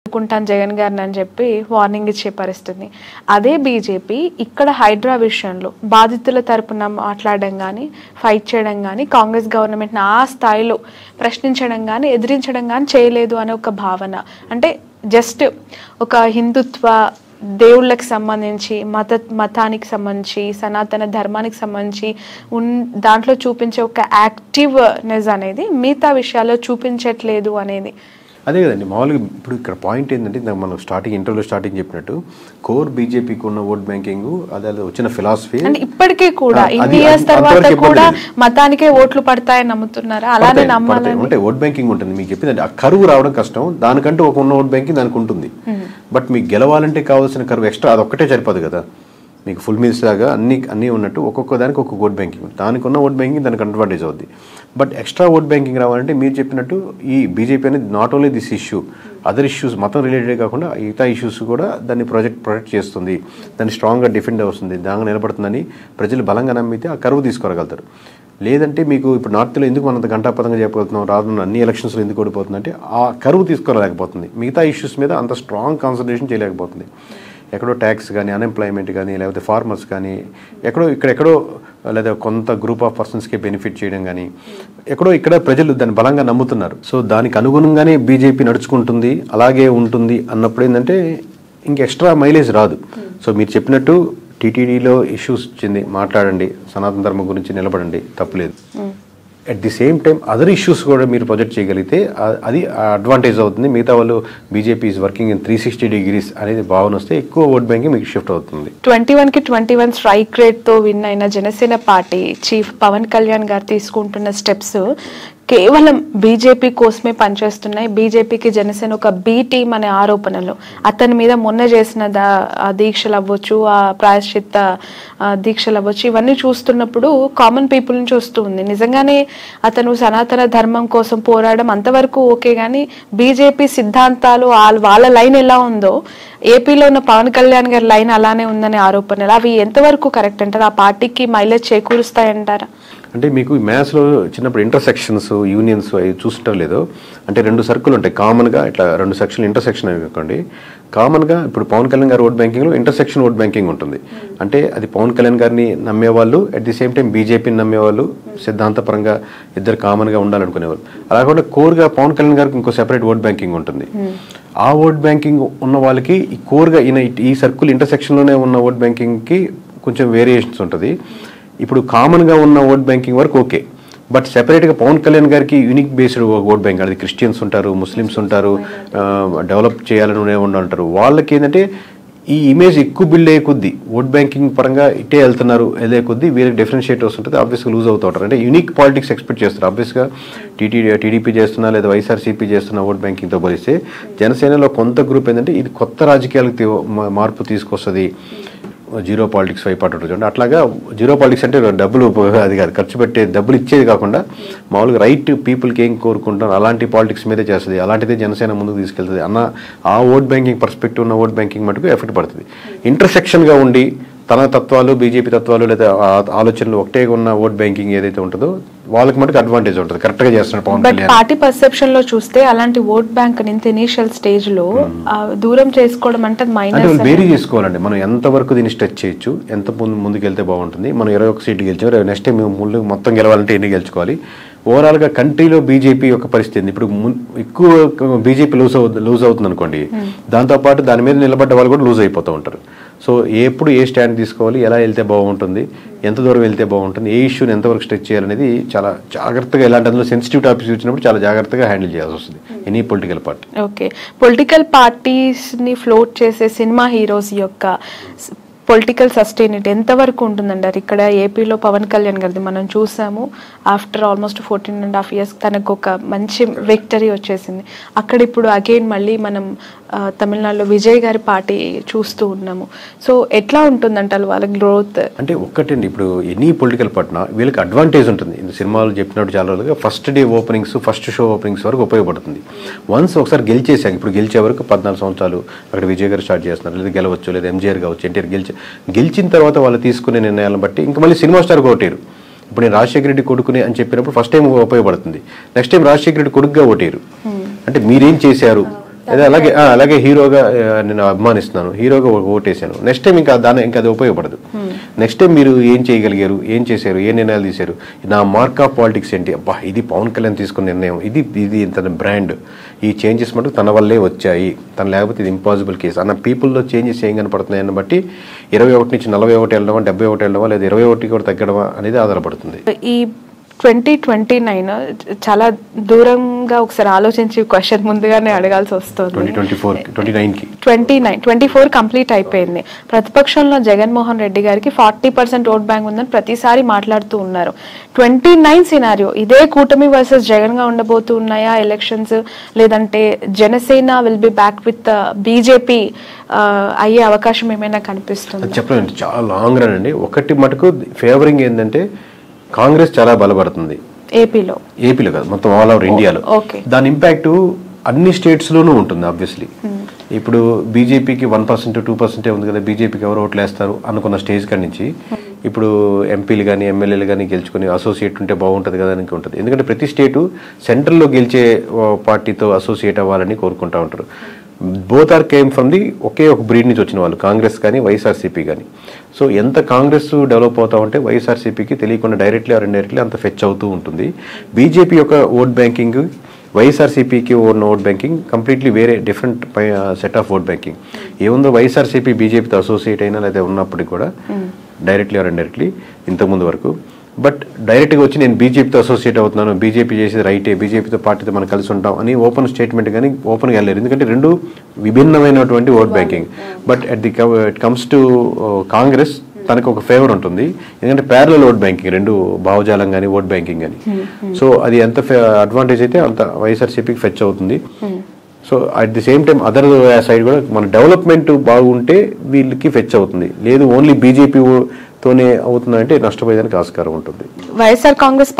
కుంటాను జగన్ గారిని అని చెప్పి వార్నింగ్ ఇచ్చే పరిస్థితి. అదే బీజేపీ ఇక్కడ హైడ్రా విషయంలో బాధితుల తరపున మాట్లాడడం కానీ, ఫైట్ చేయడం కానీ, కాంగ్రెస్ గవర్నమెంట్ని ఆ స్థాయిలో ప్రశ్నించడం కానీ, ఎదిరించడం కానీ చేయలేదు అనే ఒక భావన. అంటే జస్ట్ ఒక హిందుత్వ దేవుళ్ళకి సంబంధించి మతానికి సంబంధించి సనాతన ధర్మానికి సంబంధించి దాంట్లో చూపించే ఒక యాక్టివ్నెస్ అనేది మిగతా విషయాల్లో చూపించట్లేదు అనేది. అదే కదండి మామూలుగా ఇప్పుడు ఇక్కడ పాయింట్ ఏంటంటే మనం ఇంటర్వ్యూలో స్టార్టింగ్ చెప్పినట్టు కోర్ బీజేపీకి ఉన్న ఓట్ బ్యాంకింగ్ అదే వచ్చిన ఫిలాసఫీ ఇప్పటికీ కూడా ఇన్ని ఇయర్స్ తర్వాత కూడా మతానికే ఓట్లు పడతాయని నమ్ముతున్నారా? అలానే నమ్మాలని అంటే ఓట్ బ్యాంకింగ్ ఉంటుంది. మీకు చెప్పిందంటే ఆ కరువు రావడం కష్టం, దానికంటూ ఒక ఉన్న ఓట్ బ్యాంకింగ్ దానికి ఉంటుంది. బట్ మీకు గెలవాలంటే కావాల్సిన కరువు ఎక్స్ట్రా అదొక్కటే సరిపోదు కదా. మీకు ఫుల్ మీల్స్ లాగా అన్నీ ఉన్నట్టు ఒక్కొక్క దానికి ఒక్కొక్క ఓట్ బ్యాంకింగ్, దానికి ఉన్న ఓట్ బ్యాంకింగ్ దానికి అడ్వాంటేజ్ అవుద్ది. బట్ ఎక్స్ట్రా ఓట్ బ్యాంకింగ్ రావాలంటే మీరు చెప్పినట్టు ఈ బీజేపీ అనేది not only this issue, other issues మతం రిలేటెడ్ కాకుండా మిగతా ఇష్యూస్ కూడా దాన్ని ప్రొటెక్ట్ చేస్తుంది, దాన్ని స్ట్రాంగ్గా డిఫెండ్ అవుతుంది, దానిగా నిలబడుతుందని ప్రజలు బలంగా నమ్మితే ఆ కరువు తీసుకోగలుగుతారు. లేదంటే మీకు ఇప్పుడు నార్త్లో ఎందుకు మనంత గంటాపదంగా చెప్పగలుగుతున్నాం, రానున్న అన్ని ఎలక్షన్స్లో ఎందుకు ఓడిపోతుందంటే ఆ కరువు తీసుకోలేకపోతుంది, మిగతా ఇష్యూస్ మీద అంత స్ట్రాంగ్ కాన్సన్ట్రేషన్ చేయలేకపోతుంది. ఎక్కడో ట్యాక్స్ కానీ, అన్ఎంప్లాయ్మెంట్ కానీ, లేకపోతే ఫార్మర్స్ కానీ, ఇక్కడెక్కడో లేదా కొంత గ్రూప్ ఆఫ్ పర్సన్స్కి బెనిఫిట్ చేయడం కానీ, ఇక్కడ ప్రజలు దాన్ని బలంగా నమ్ముతున్నారు. సో దానికి అనుగుణంగానే బీజేపీ నడుచుకుంటుంది, అలాగే ఉంటుంది అన్నప్పుడు ఏంటంటే ఇంక ఎక్స్ట్రా మైలేజ్ రాదు. సో మీరు చెప్పినట్టు టీటీడీలో ఇష్యూస్ వచ్చింది, మాట్లాడండి, సనాతన ధర్మం గురించి నిలబడండి, తప్పులేదు. At the same time other issues కూడా మీరు ప్రొజెక్ట్ చేయగలిగితే అది అడ్వాంటేజ్ అవుతుంది. మిగతా వాళ్ళు BJP is working in 360 degrees అనేది భావన వస్తే ఎక్కువ ఓట్ బ్యాంకింగ్ మీకు షిఫ్ట్ అవుతుంది. 21-21 స్ట్రైక్ రేట్తో విన్ అయిన జనసేన పార్టీ చీఫ్ పవన్ కళ్యాణ్ గారు తీసుకుంటున్న స్టెప్స్ కేవలం బీజేపీ కోసమే పనిచేస్తున్నాయి. బీజేపీకి జనసేన ఒక బీ టీమ్ అనే ఆరోపణలు, అతని మీద మొన్న చేసిన దీక్షలు అవ్వచ్చు, ఆ ప్రాయశ్చిత్త దీక్షలు అవ్వచ్చు, ఇవన్నీ చూస్తున్నప్పుడు కామన్ పీపుల్ నుంచి వస్తుంది. నిజంగానే అతను సనాతన ధర్మం కోసం పోరాడడం అంతవరకు ఓకే, కానీ బీజేపీ సిద్ధాంతాలు వాళ్ళ లైన్ ఎలా ఉందో ఏపీలో ఉన్న పవన్ కళ్యాణ్ గారి లైన్ అలానే ఉందనే ఆరోపణలు, అవి ఎంతవరకు కరెక్ట్ అంటారు? ఆ పార్టీకి మైలేజ్ చేకూరుస్తాయంటారా? అంటే మీకు మ్యాథ్స్లో చిన్నప్పుడు ఇంటర్సెక్షన్స్ యూనియన్స్ అవి చూస్తుంటారు లేదో, అంటే 2 సర్కిల్ ఉంటాయి కామన్గా, ఇట్లా 2 సెక్షన్లు ఇంటర్సెక్షన్ అనుకోండి. కామన్గా ఇప్పుడు పవన్ కళ్యాణ్ గారి ఓట్ బ్యాంకింగ్లో ఇంటర్సెక్షన్ ఓట్ బ్యాంకింగ్ ఉంటుంది. అంటే అది పవన్ కళ్యాణ్ గారిని నమ్మేవాళ్ళు, అట్ ది సేమ్ టైం బీజేపీని నమ్మేవాళ్ళు, సిద్ధాంతపరంగా ఇద్దరు కామన్గా ఉండాలనుకునేవాళ్ళు. అలా కూడా కోర్గా పవన్ కళ్యాణ్ గారికి ఇంకో సెపరేట్ ఓట్ బ్యాంకింగ్ ఉంటుంది. ఆ ఓట్ బ్యాంకింగ్ ఉన్న వాళ్ళకి ఈ కోర్గా ఈ సర్కిల్ ఇంటర్సెక్షన్లోనే ఉన్న ఓట్ బ్యాంకింగ్కి కొంచెం వేరియేషన్స్ ఉంటుంది. ఇప్పుడు కామన్గా ఉన్న ఓట్ బ్యాంకింగ్ వరకు ఓకే, బట్ సెపరేట్గా పవన్ కళ్యాణ్ గారికి యూనిక్ బేస్డ్ ఓట్ బ్యాంక్, అది క్రిస్టియన్స్ ఉంటారు, ముస్లిమ్స్ ఉంటారు, డెవలప్ చేయాలని ఉంటారు. వాళ్ళకి ఏంటంటే ఈ ఇమేజ్ ఎక్కువ బిల్డ్ అయ్యే కొద్దీ ఓట్ బ్యాంకింగ్ పరంగా ఇటే వెళ్తున్నారు వెళ్ళే కొద్దీ వీరికి డిఫరెన్షియేట్ వస్తుంటుంది, ఆబ్వియస్గా లూజ్ అవుతూ ఉంటారు. అంటే యూనిక్ పాలిటిక్స్ ఎక్స్పెక్ట్ చేస్తారు. ఆబ్వియస్గా టీడీపీ చేస్తున్నా లేదా వైఎస్ఆర్సీపీ చేస్తున్న ఓట్ బ్యాంకింగ్తో పోలిస్తే జనసేనలో కొంత గ్రూప్ ఏంటంటే ఇది కొత్త రాజకీయాలకు మార్పు తీసుకొస్తుంది, జీరో పాలిటిక్స్ వైపు చూడండి. అట్లాగా జీరో పాలిటిక్స్ అంటే డబ్బులు అది కాదు, ఖర్చు పెట్టే డబ్బులు ఇచ్చేది కాకుండా మామూలుగా రైట్ పీపుల్కి ఏం కోరుకుంటారు అలాంటి పాలిటిక్స్ మీదే చేస్తుంది. అలాంటిదే జనసేన ముందుకు తీసుకెళ్తుంది అన్న ఆ ఓట్ బ్యాంకింగ్ పర్స్పెక్టివ్ ఉన్న ఓట్ బ్యాంకింగ్ మటుకు ఎఫెక్ట్ పడుతుంది. ఇంటర్సెక్షన్గా ఉండి తన తత్వాలు బీజేపీ తత్వాలు లేదా ఆలోచనలు ఒకటే ఉన్న ఓట్ బ్యాంకింగ్ ఏదైతే ఉంటుందో వాళ్ళకి మటుకు అడ్వాంటేజ్ ఉంటుంది, కరెక్ట్ గా చేస్తున్నారు పవన్ కళ్యాణ్. పార్టీ పర్సెప్షన్ లో చూస్తే అలాంటి ఓట్ బ్యాంక్ ఇనిషియల్ స్టేజ్ లో దూరం చేసుకోవడం అంటే మైనస్. వేరీ చేసుకోవాలండి, మనం ఎంత వరకు దీన్ని స్ట్రెచ్ చేయొచ్చు, ఎంత ముందుకు వెళ్తే బాగుంటుంది. మనం 21 సీట్లు గెలిచాం, నెక్స్ట్ టైం ముందు మొత్తం గెలవాలంటే ఎన్ని గెలుచుకోవాలి. ఓవరాల్ గా కంట్రీలో బీజేపీ యొక్క పరిస్థితి ఇప్పుడు ఎక్కువ బీజేపీ లూజ్ అవుతుంది అనుకోండి, దాంతోపాటు దాని మీద నిలబడ్డ వాళ్ళు కూడా లూజ్ అయిపోతూ ఉంటారు. సో ఎప్పుడు ఏ స్టాండ్ తీసుకోవాలి, ఎలా వెళ్తే బాగుంటుంది, ఎంత దూరం వెళ్తే బాగుంటుంది, ఏ ఇష్యూని ఎంతవరకు స్ట్రెచ్ చేయాలనేది చాలా జాగ్రత్తగా, ఇలాంటి అందులో సెన్సిటివ్ టాపిక్స్ వచ్చినప్పుడు చాలా జాగ్రత్తగా హ్యాండిల్ చేయాల్సి వస్తుంది any political party. Okay, political పార్టీస్ని ఫ్లోట్ చేసే సినిమా హీరోస్ యొక్క పొలిటికల్ సస్టైనిటీ ఎంతవరకు ఉంటుందంటారు? ఇక్కడ ఏపీలో పవన్ కళ్యాణ్ గారిది మనం చూసాము, ఆఫ్టర్ ఆల్మోస్ట్ 14.5 years తనకు ఒక మంచి విక్టరీ వచ్చేసింది. అక్కడ ఇప్పుడు అగైన్ మళ్ళీ మనం తమిళనాడులో విజయ్ గారి పార్టీ చూస్తూ ఉన్నాము. సో ఎట్లా ఉంటుందంటారు వాళ్ళ గ్రోత్? అంటే ఒక్కటండి, ఇప్పుడు ఎనీ పొలిటికల్ పార్టీ వీళ్ళకి అడ్వాంటేజ్ ఉంటుంది. సినిమాలు చెప్పినట్టు చాలా రోజులుగా first day openings, first show openings వరకు ఉపయోగపడుతుంది. వన్స్ ఒకసారి గెలిచేసాక, ఇప్పుడు గెలిచే వరకు 14 సంవత్సరాలు అక్కడ విజయ్ గారు స్టార్ట్ చేస్తున్నారు, లేదా గెలవచ్చు, లేదా ఎంజీఆర్ కావచ్చు, ఎన్టీఆర్ గెలిచిన తర్వాత వాళ్ళు తీసుకునే నిర్ణయాలను బట్టి ఇంకా మళ్ళీ సినిమా స్టార్ ఓటేరు. ఇప్పుడు నేను రాజశేఖర రెడ్డి కొడుకుని అని చెప్పినప్పుడు ఫస్ట్ టైం ఉపయోగపడుతుంది, నెక్స్ట్ టైం రాజశేఖర రెడ్డి కొడుకుగా ఓటేరు. అంటే మీరేం చేశారు, అదే అలాగే హీరోగా నేను అభిమానిస్తున్నాను, హీరోగా ఓటేసాను, నెక్స్ట్ టైం ఇంకా అది ఉపయోగపడదు. నెక్స్ట్ టైం మీరు ఏం చేయగలిగారు, ఏం చేశారు, ఏ నిర్ణయాలు తీశారు, నా మార్క్ ఆఫ్ పాలిటిక్స్ ఏంటి, అబ్బా ఇది పవన్ కళ్యాణ్ తీసుకున్న నిర్ణయం, ఇది తన బ్రాండ్, ఈ చేంజెస్ మటుకు తన వల్లే వచ్చాయి, తను లేకపోతే ఇది ఇంపాసిబుల్ కేసు అన్న పీపుల్లో చేంజెస్ ఏం కనపడుతున్నాయని బట్టి 21 నుంచి 41 వెళ్ళడమా, 71 వెళ్ళడమా, లేదా 21 కూడా తగ్గడమా అనేది ఆధారపడుతుంది. ఈ 2029 చాలా దూరంగా ఒకసారి ఆలోచించి క్వశ్చన్ ముందుగానే అడగాల్సి వస్తుంది. 2024 కంప్లీట్ అయిపోయింది. ప్రతిపక్షంలో జగన్మోహన్ రెడ్డి గారికి 40% ఓట్ బ్యాంక్ ఉందని ప్రతిసారి మాట్లాడుతూ ఉన్నారు. 29 సినారియో ఇదే కూటమి వర్సెస్ జగన్ గా ఉండబోతూ ఉన్నాయా ఎలక్షన్స్, లేదంటే Janasena will be back with BJP అయ్యే అవకాశం ఏమైనా కనిపిస్తుంది? చెప్పండి, చాలా లాంగ్ రన్ అండి. ఒకటి మటుకు ఫేవరింగ్ ఏంటంటే కాంగ్రెస్ చాలా బలపడుతుంది ఏపీలో కాదు, మొత్తం ఆల్ ఓవర్ ఇండియాలో. దాని ఇంపాక్ట్ అన్ని స్టేట్స్ లోనూ ఉంటుంది ఆబ్వియస్లీ. ఇప్పుడు బీజేపీకి 1% 2% ఉంది కదా, బీజేపీకి ఎవరు ఓట్లు వేస్తారు అనుకున్న స్టేజ్ కాడి నుంచి ఇప్పుడు ఎంపీలు కానీ ఎమ్మెల్యేలు కానీ గెలుచుకుని అసోసియేట్ ఉంటే బాగుంటుంది కదా అని ఉంటుంది. ఎందుకంటే ప్రతి స్టేటు సెంట్రల్లో గెలిచే పార్టీతో అసోసియేట్ అవ్వాలని కోరుకుంటా ఉంటారు. Both are came from the ఒకే ఒక బ్రీడ్ నుంచి వచ్చిన వాళ్ళు, కాంగ్రెస్ కానీ వైఎస్ఆర్సీపీ కానీ. సో ఎంత కాంగ్రెస్ డెవలప్ అవుతా ఉంటే వైఎస్ఆర్సీపీకి తెలియకుండా డైరెక్ట్లీ ఆర్ ఇండైరెక్ట్లీ అంత ఫెచ్ అవుతూ ఉంటుంది. బీజేపీ యొక్క ఓట్ బ్యాంకింగ్, వైఎస్ఆర్సీపీకి ఉన్న ఓట్ బ్యాంకింగ్ కంప్లీట్లీ వేరే different set of vote banking. ఏముందో వైఎస్ఆర్సీపీ బీజేపీతో అసోసియేట్ అయినా లేదా ఉన్నప్పటికీ కూడా డైరెక్ట్లీ ఆర్ ఇండైరెక్ట్లీ ఇంతకుముందు వరకు, బట్ డైరెక్ట్గా వచ్చి నేను బీజేపీతో అసోసియేట్ అవుతున్నాను, బీజేపీ చేసేది రైటే, బీజేపీతో పార్టీతో మనం కలిసి ఉంటాం అని ఓపెన్ స్టేట్మెంట్ కానీ ఓపెన్గా వెళ్ళారు. ఎందుకంటే రెండు విభిన్నమైనటువంటి vote banking. But it comes to Congress, తనకు ఒక ఫేవర్ ఉంటుంది. ఎందుకంటే ప్యారలల్ ఓట్ బ్యాంకింగ్, రెండు భావజాలం కానీ ఓట్ బ్యాంకింగ్ కానీ. సో అది ఎంత అడ్వాంటేజ్ అయితే అంత వైఎస్ఆర్సీపీకి ఫెచ్ అవుతుంది. So at the same time other side కూడా మన డెవలప్మెంట్ బాగుంటే వీళ్ళకి ఫెచ్ అవుతుంది. లేదు ఓన్లీ బీజేపీ తోనే అవుతుందంటే నష్టపోయేదానికి ఆస్కారం ఉంటుంది. వైఎస్ఆర్ కాంగ్రెస్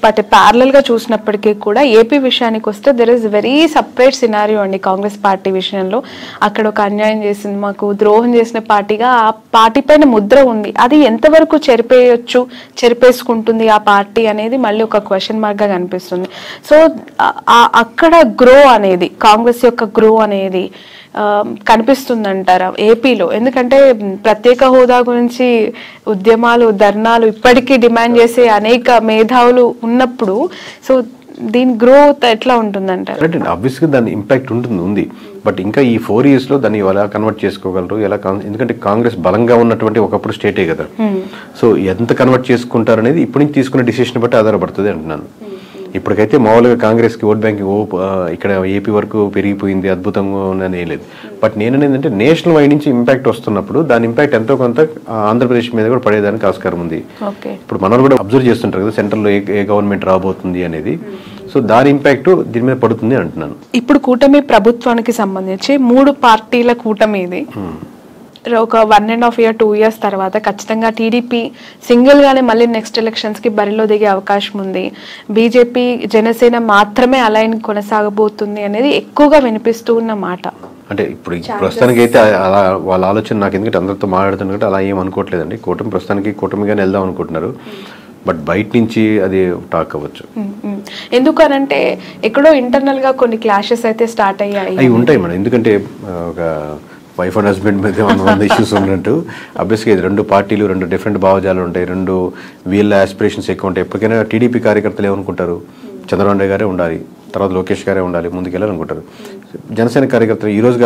పార్టీ ప్యారలల్ గా చూసినప్పటికీ కూడా ఏపీ విషయానికి వస్తే there is very separate scenario అండి. కాంగ్రెస్ పార్టీ విషయంలో అక్కడ ఒక అన్యాయం చేసింది, మాకు ద్రోహం చేసిన పార్టీగా ఆ పార్టీ పైన ముద్ర ఉంది. అది ఎంతవరకు చెరిపేసుకుంటుంది ఆ పార్టీ అనేది మళ్ళీ ఒక క్వశ్చన్ మార్క్ గా కనిపిస్తుంది. సో అక్కడ గ్రో అనేది, కాంగ్రెస్ యొక్క గ్రో అనేది కనిపిస్తుందంటారా ఏపీలో? ఎందుకంటే ప్రత్యేక హోదా గురించి ఉద్యమాలు, ధర్నాలు ఇప్పటికీ డిమాండ్ చేసే అనేక మేధావులు ఉన్నప్పుడు సో దీని గ్రోత్ ఎట్లా ఉంటుందంటారు? అంటే ఆబ్వియస్గా దాని ఇంపాక్ట్ ఉంది. బట్ ఇంకా ఈ 4 years లో దాన్ని ఎలా కన్వర్ట్ చేసుకోగలరు, ఎలా ఎందుకంటే కాంగ్రెస్ బలంగా ఉన్నటువంటి ఒకప్పుడు స్టేటే కదా. సో ఎంత కన్వర్ట్ చేసుకుంటారు అనేది ఇప్పటి నుంచి తీసుకునే డిసిషన్ బట్టి ఆధారపడుతుంది అంటున్నాను. ఇప్పటికైతే మామూలుగా కాంగ్రెస్కి ఓట్ బ్యాంకింగ్ ఇక్కడ ఏపీ వరకు పెరిగిపోయింది, అద్భుతంగా ఉందని ఏం లేదు. బట్ నేను ఏంటంటే నేషనల్ వైడ్ నుంచి ఇంపాక్ట్ వస్తున్నప్పుడు దాని ఇంపాక్ట్ ఎంతో కొంత ఆంధ్రప్రదేశ్ మీద కూడా పడేదానికి ఆస్కారం ఉంది. ఇప్పుడు మనం కూడా అబ్జర్వ్ చేస్తుంటారు కదా సెంట్రల్లో ఏ గవర్నమెంట్ రాబోతుంది అనేది. సో దాని ఇంపాక్ట్ దీని మీద పడుతుంది అంటున్నాను. ఇప్పుడు కూటమి ప్రభుత్వానికి సంబంధించి 3 పార్టీల కూటమి ఇది. ఒక 1.5 year 2 years తర్వాత ఖచ్చితంగా టీడీపీ సింగిల్ గానే మళ్ళీ నెక్స్ట్ ఎలక్షన్స్ కి బరిలో దిగే అవకాశం ఉంది. బీజేపీ జనసేన మాత్రమే అలైన్ కొనసాగబోతుంది అనేది ఎక్కువగా వినిపిస్తూ ఉన్న మాట. అంటే ఇప్పుడు ప్రస్తుతానికి అయితే అలా వాళ్ళ ఆలోచన నాకు, ఎందుకంటే అందరితో మాట్లాడుతున్నట్టు అలా ఏం అనుకోవట్లేదండి. కూటమిగానే వెళ్దాం అనుకుంటున్నారు. బట్ బయట నుంచి అది టాక్ అవ్వచ్చు. ఎందుకనంటే ఎక్కడో ఇంటర్నల్ గా కొన్ని క్లాషెస్ అయితే స్టార్ట్ అయ్యాయి. అవి ఉంటాయి మేడం, ఎందుకంటే ఒక వైఫ్ అండ్ హస్బెండ్ మీద 100 ఇష్యూస్ ఉన్నట్టు అబ్వియస్గా ఇది 2 పార్టీలు, 2 డిఫరెంట్ భావజాలు ఉంటాయి, 2 వీళ్ళ ఆస్పిరేషన్స్ ఎక్కువ ఉంటాయి. ఎప్పటికైనా టీడీపీ కార్యకర్తలు ఏమనుకుంటారు, చంద్రబాబు నాయుడు గారే ఉండాలి, తర్వాత లోకేష్ గారే ఉండాలి, ముందుకెళ్ళాలనుకుంటారు. జనసేన కార్యకర్తలు ఈ రోజు